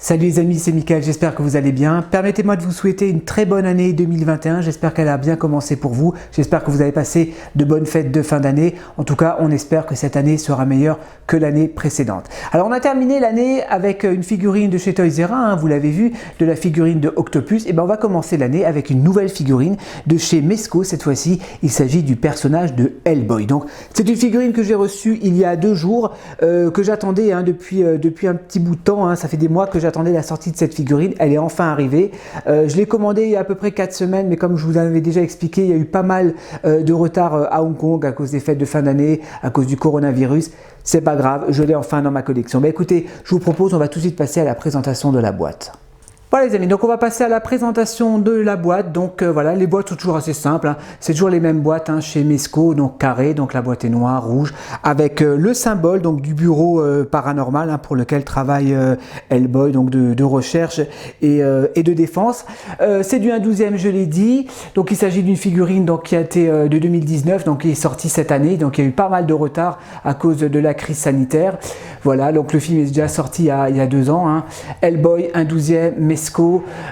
Salut les amis, c'est Mickaël, j'espère que vous allez bien. Permettez-moi de vous souhaiter une très bonne année 2021, j'espère qu'elle a bien commencé pour vous, j'espère que vous avez passé de bonnes fêtes de fin d'année. En tout cas, on espère que cette année sera meilleure que l'année précédente. Alors on a terminé l'année avec une figurine de chez Toys R Us, vous l'avez vu, de la figurine de Octopus. Et bien on va commencer l'année avec une nouvelle figurine de chez Mezco. Cette fois-ci, il s'agit du personnage de Hellboy. Donc c'est une figurine que j'ai reçue il y a 2 jours, que j'attendais depuis un petit bout de temps, ça fait des mois que j'attendais la sortie de cette figurine. Elle est enfin arrivée. Je l'ai commandée il y a à peu près 4 semaines, mais comme je vous avais déjà expliqué, il y a eu pas mal de retard à Hong Kong à cause des fêtes de fin d'année, à cause du coronavirus. C'est pas grave, je l'ai enfin dans ma collection. Mais écoutez, je vous propose, on va tout de suite passer à la présentation de la boîte. Voilà les amis, donc on va passer à la présentation de la boîte. Donc voilà, les boîtes sont toujours assez simples, c'est toujours les mêmes boîtes chez Mezco, donc carré, donc la boîte est noire, rouge, avec le symbole donc du bureau paranormal pour lequel travaille Hellboy, donc de recherche et de défense. C'est du 1/12e, je l'ai dit, donc il s'agit d'une figurine donc, qui a été de 2019, donc qui est sortie cette année, donc il y a eu pas mal de retard à cause de la crise sanitaire. Voilà, donc le film est déjà sorti il y a 2 ans, Hellboy 1/12e, Mezco.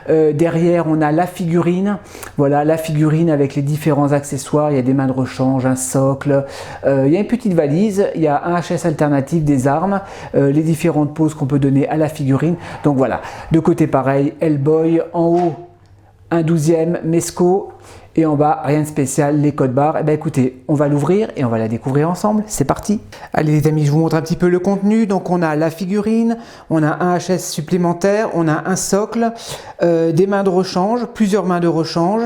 Derrière on a la figurine, voilà la figurine avec les différents accessoires, il y a des mains de rechange, un socle, il y a une petite valise, il y a un HS alternatif, des armes, les différentes poses qu'on peut donner à la figurine. Donc voilà, de côté pareil, Hellboy, en haut 1/12e, Mezco. Et en bas, rien de spécial, les codes barres. Et bien écoutez, on va l'ouvrir et on va la découvrir ensemble. C'est parti. Allez les amis, je vous montre un petit peu le contenu. Donc on a la figurine, on a un HS supplémentaire, on a un socle, des mains de rechange, plusieurs mains de rechange,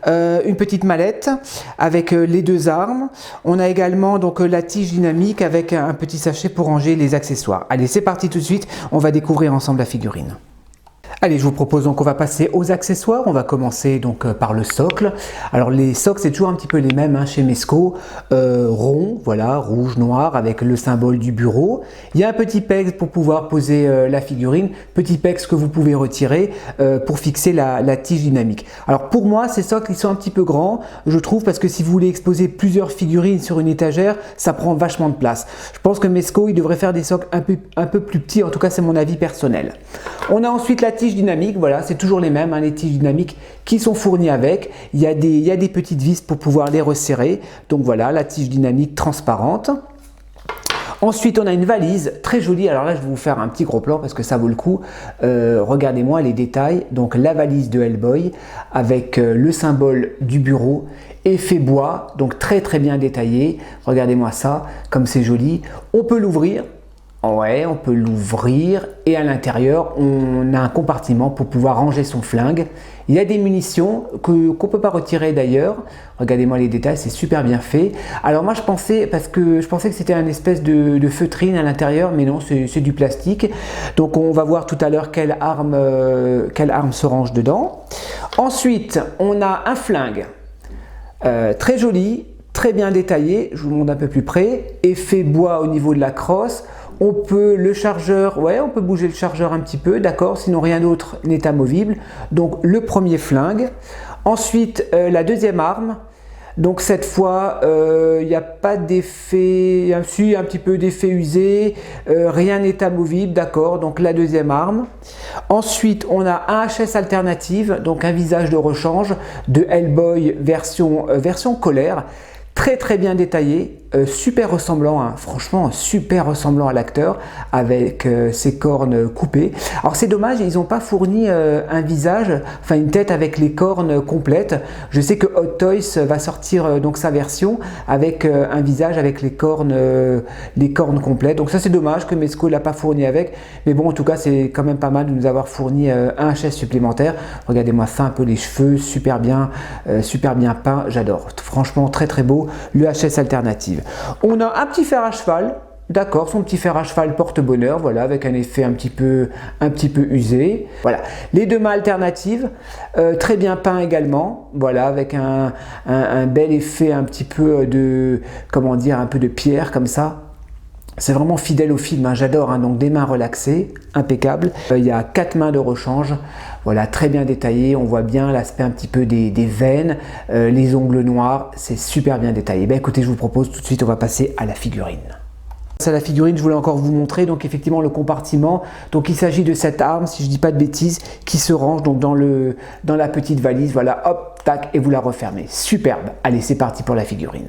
une petite mallette avec les 2 armes. On a également donc la tige dynamique avec un petit sachet pour ranger les accessoires. Allez, c'est parti tout de suite. On va découvrir ensemble la figurine. Allez, je vous propose donc on va passer aux accessoires. On va commencer donc par le socle. Alors les socles c'est toujours un petit peu les mêmes chez Mezco, rond, voilà, rouge, noir avec le symbole du bureau. Il y a un petit pegs pour pouvoir poser la figurine, petit pegs que vous pouvez retirer pour fixer la tige dynamique. Alors pour moi ces socles ils sont un petit peu grands, je trouve, parce que si vous voulez exposer plusieurs figurines sur une étagère, ça prend vachement de place. Je pense que Mezco il devrait faire des socles un peu plus petits, en tout cas c'est mon avis personnel. On a ensuite la tige dynamique, voilà, c'est toujours les mêmes, les tiges dynamiques qui sont fournies avec. Il y a des petites vis pour pouvoir les resserrer. Donc voilà, la tige dynamique transparente. Ensuite, on a une valise très jolie. Alors là, je vais vous faire un petit gros plan parce que ça vaut le coup. Regardez-moi les détails. Donc la valise de Hellboy avec le symbole du bureau, effet bois, donc très bien détaillé. Regardez-moi ça, comme c'est joli. On peut l'ouvrir. Ouais, on peut l'ouvrir et à l'intérieur, on a un compartiment pour pouvoir ranger son flingue. Il y a des munitions qu'on ne peut pas retirer d'ailleurs. Regardez-moi les détails, c'est super bien fait. Alors moi je pensais que c'était un espèce de feutrine à l'intérieur, mais non, c'est du plastique. Donc on va voir tout à l'heure quelle arme se range dedans. Ensuite, on a un flingue très joli, très bien détaillé. Je vous montre un peu plus près. Effet bois au niveau de la crosse. On peut le chargeur, ouais, on peut bouger le chargeur un petit peu, d'accord, sinon rien d'autre n'est amovible. Donc le premier flingue. Ensuite, la deuxième arme. Donc cette fois, il n'y a pas d'effet, il y a un petit peu d'effet usé, rien n'est amovible, d'accord, donc la deuxième arme. Ensuite, on a un HS alternative, donc un visage de rechange de Hellboy version colère. Très bien détaillé, super ressemblant, franchement super ressemblant à l'acteur avec ses cornes coupées. Alors c'est dommage, ils n'ont pas fourni un visage, enfin une tête avec les cornes complètes. Je sais que Hot Toys va sortir donc sa version avec un visage avec les cornes complètes. Donc ça c'est dommage que Mezco l'a pas fourni avec, mais bon en tout cas c'est quand même pas mal de nous avoir fourni un HS supplémentaire. Regardez-moi ça, un peu les cheveux, super bien peint, j'adore. Franchement très beau. Le HS alternative. On a un petit fer à cheval, d'accord, son petit fer à cheval porte-bonheur, voilà, avec un effet un petit peu usé. Voilà, les 2 mains alternatives, très bien peint également, voilà, avec un bel effet un petit peu de, comment dire, un peu de pierre comme ça. C'est vraiment fidèle au film, j'adore, donc des mains relaxées, impeccable. Il y a 4 mains de rechange, voilà, très bien détaillé, on voit bien l'aspect un petit peu des veines, les ongles noirs, c'est super bien détaillé. Écoutez, je vous propose tout de suite, on va passer à la figurine. À la figurine, je voulais encore vous montrer donc effectivement le compartiment. Donc il s'agit de cette arme, si je dis pas de bêtises, qui se range donc dans la petite valise. Voilà, hop, tac, et vous la refermez. Superbe. Allez, c'est parti pour la figurine.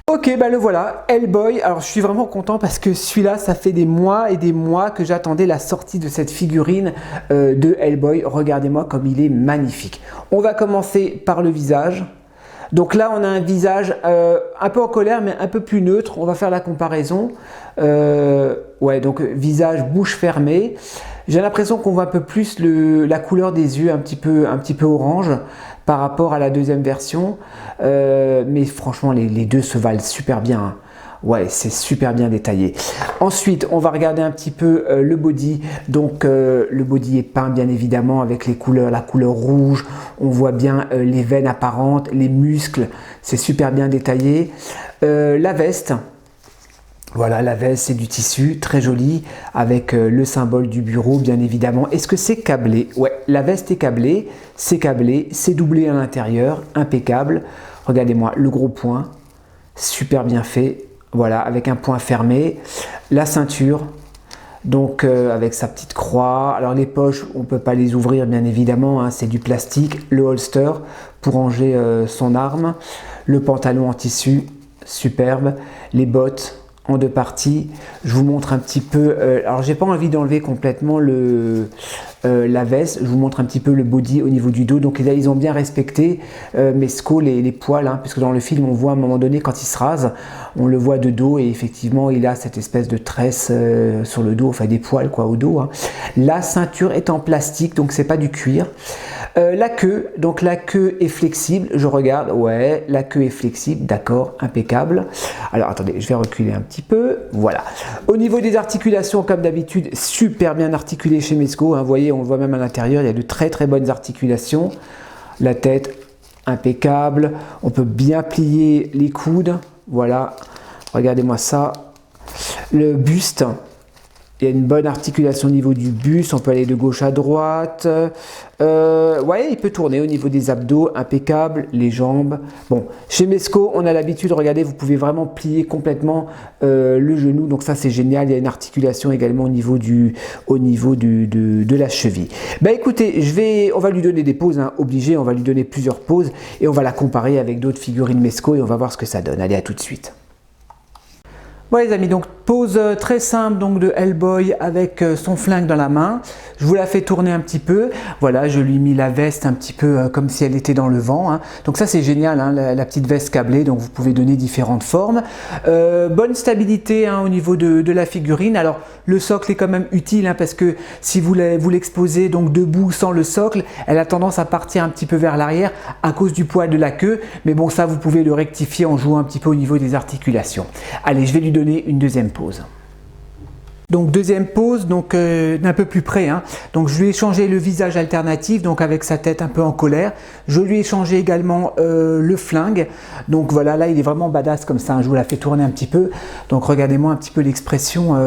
Ok, bah le voilà, Hellboy. Alors je suis vraiment content parce que celui-là, ça fait des mois et des mois que j'attendais la sortie de cette figurine de Hellboy. Regardez-moi comme il est magnifique. On va commencer par le visage. Donc là, on a un visage un peu en colère, mais un peu plus neutre. On va faire la comparaison. Ouais, donc visage, bouche fermée. J'ai l'impression qu'on voit un peu plus la couleur des yeux, un petit peu orange par rapport à la deuxième version. Mais franchement, les deux se valent super bien, hein. Ouais, c'est super bien détaillé. Ensuite, on va regarder un petit peu le body. Donc, le body est peint bien évidemment avec les couleurs, la couleur rouge. On voit bien les veines apparentes, les muscles. C'est super bien détaillé. La veste. Voilà, la veste, c'est du tissu, très joli, avec le symbole du bureau, bien évidemment. Est-ce que c'est câblé? Ouais, la veste est câblée, c'est doublé à l'intérieur, impeccable. Regardez-moi, le gros point, super bien fait. Voilà, avec un point fermé, la ceinture, donc avec sa petite croix. Alors les poches, on ne peut pas les ouvrir bien évidemment, hein, c'est du plastique. Le holster pour ranger son arme. Le pantalon en tissu, superbe. Les bottes en deux parties. Je vous montre un petit peu, alors j'ai pas envie d'enlever complètement la veste, je vous montre un petit peu le body au niveau du dos. Donc là ils ont bien respecté Mezco, les poils, hein, puisque dans le film on voit à un moment donné quand il se rase, on le voit de dos et effectivement il a cette espèce de tresse sur le dos, enfin des poils quoi au dos, hein. La ceinture est en plastique, donc c'est pas du cuir. La queue, donc la queue est flexible, je regarde, ouais, la queue est flexible, d'accord, impeccable. Alors attendez, je vais reculer un petit peu, voilà. Au niveau des articulations, comme d'habitude, super bien articulé chez Mezco, hein, vous voyez, on le voit même à l'intérieur, il y a de très très bonnes articulations. La tête, impeccable, on peut bien plier les coudes, voilà, regardez-moi ça. Le buste, il y a une bonne articulation au niveau du buste, on peut aller de gauche à droite. Ouais, il peut tourner au niveau des abdos, impeccable, les jambes. Bon, chez Mezco, on a l'habitude, regardez, vous pouvez vraiment plier complètement le genou, donc ça c'est génial. Il y a une articulation également au niveau de la cheville. Bah écoutez, on va lui donner des poses, hein, obligé, on va lui donner plusieurs poses et on va la comparer avec d'autres figurines Mezco et on va voir ce que ça donne. Allez, à tout de suite. Bon les amis, donc pose très simple donc de Hellboy avec son flingue dans la main. Je vous la fais tourner un petit peu. Voilà, je lui ai mis la veste un petit peu comme si elle était dans le vent, hein. Donc ça c'est génial, hein, la petite veste câblée, donc vous pouvez donner différentes formes. Bonne stabilité, hein, au niveau de la figurine. Alors le socle est quand même utile, hein, parce que si vous l'exposez donc debout sans le socle, elle a tendance à partir un petit peu vers l'arrière à cause du poids de la queue. Mais bon, ça vous pouvez le rectifier en jouant un petit peu au niveau des articulations. Allez, je vais lui donner une deuxième pose. Donc deuxième pose, donc d'un peu plus près, hein. Donc je lui ai changé le visage alternatif, donc avec sa tête un peu en colère. Je lui ai changé également le flingue. Donc voilà, là il est vraiment badass comme ça, hein. Je vous la fais tourner un petit peu. Donc regardez-moi un petit peu l'expression.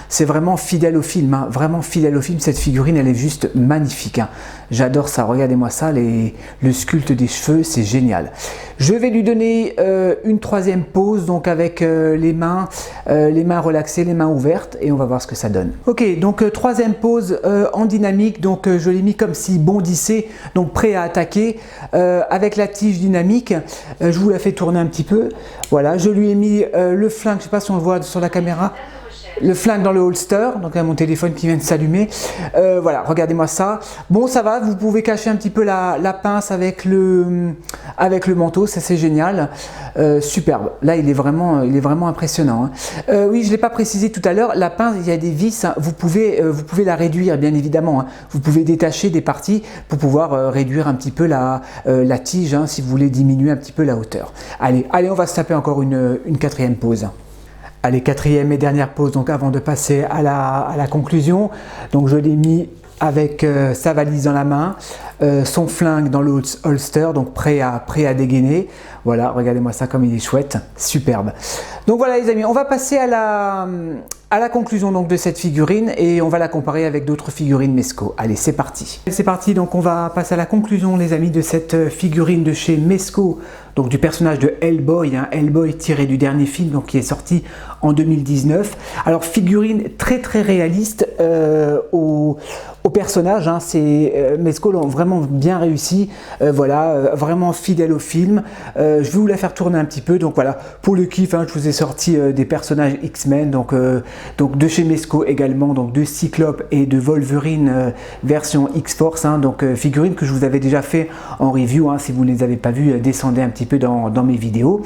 C'est vraiment fidèle au film, hein. Vraiment fidèle au film. Cette figurine, elle est juste magnifique, hein. J'adore ça. Regardez-moi ça, le sculpte des cheveux, c'est génial. Je vais lui donner une troisième pose, donc avec les mains relaxées, les mains ouvertes, et on va voir ce que ça donne. Ok, donc troisième pose en dynamique, donc je l'ai mis comme s'il bondissait, donc prêt à attaquer avec la tige dynamique. Je vous la fais tourner un petit peu. Voilà, je lui ai mis le flingue, je ne sais pas si on le voit sur la caméra. Le flingue dans le holster, donc mon téléphone qui vient de s'allumer. Voilà, regardez-moi ça. Bon, ça va, vous pouvez cacher un petit peu la pince avec le manteau, ça c'est génial. Superbe. Là, il est vraiment impressionnant, hein. Oui, je ne l'ai pas précisé tout à l'heure, la pince, il y a des vis, hein. Vous pouvez la réduire, bien évidemment, hein. Vous pouvez détacher des parties pour pouvoir réduire un petit peu la tige, hein, si vous voulez diminuer un petit peu la hauteur. Allez, on va se taper encore une quatrième pause. Allez, quatrième et dernière pause, donc avant de passer à la conclusion. Donc je l'ai mis avec sa valise dans la main, son flingue dans le holster, donc prêt à dégainer. Voilà, regardez-moi ça comme il est chouette, superbe. Donc voilà les amis, on va passer à la conclusion donc de cette figurine et on va la comparer avec d'autres figurines Mezco. Allez, c'est parti. C'est parti, donc on va passer à la conclusion les amis de cette figurine de chez Mezco, donc du personnage de Hellboy, hein, Hellboy tiré du dernier film donc, qui est sorti en 2019. Alors figurine très réaliste au personnage, hein, Mezco l'ont vraiment bien réussi, voilà, vraiment fidèle au film. Je vais vous la faire tourner un petit peu, donc voilà, pour le kiff, hein, je vous ai sorti des personnages X-Men, donc de chez Mezco également, donc de Cyclope et de Wolverine version X-Force, hein, donc figurines que je vous avais déjà fait en review, hein, si vous ne les avez pas vues, descendez un petit peu dans mes vidéos.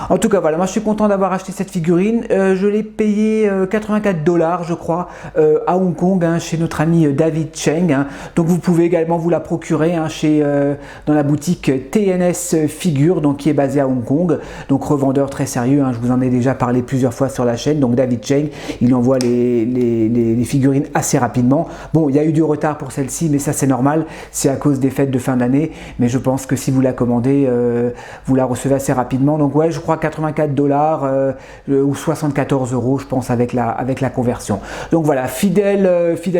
En tout cas voilà, moi je suis content d'avoir acheté cette figurine, je l'ai payé 84 $, je crois, à Hong Kong, hein, chez notre ami David Cheng, hein. Donc vous pouvez également vous la procurer, hein, dans la boutique TNS Figure, donc qui est basée à Hong Kong, donc revendeur très sérieux, hein, je vous en ai déjà parlé plusieurs fois sur la chaîne. Donc David Cheng, il envoie les figurines assez rapidement. Bon, il y a eu du retard pour celle-ci, mais ça c'est normal, c'est à cause des fêtes de fin d'année, mais je pense que si vous la commandez, vous la recevez assez rapidement. Donc ouais, je crois 84 $ ou 74 €, je pense, avec la conversion. Donc voilà, fidèle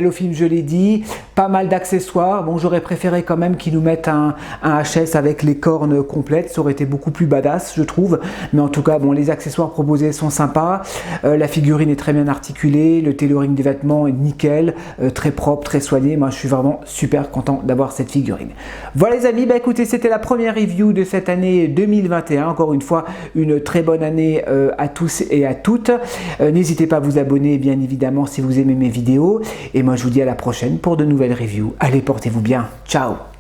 au film, je l'ai dit, pas mal d'accessoires. Bon, j'aurais préféré quand même qu'ils nous mettent un HS avec les cornes complètes, ça aurait été beaucoup plus badass, je trouve. Mais en tout cas, bon, les accessoires proposés sont sympas. La figurine est très bien articulée, le tailoring des vêtements est nickel, très propre, très soigné. Moi, je suis vraiment super content d'avoir cette figurine. Voilà les amis, bah écoutez, c'était la première review de cette année 2021. Encore une fois, une très bonne année à tous et à toutes. N'hésitez pas à vous abonner, bien évidemment, si vous aimez mes vidéos. Et moi, je vous dis à la prochaine pour de nouvelles reviews. Allez, portez-vous bien. Ciao!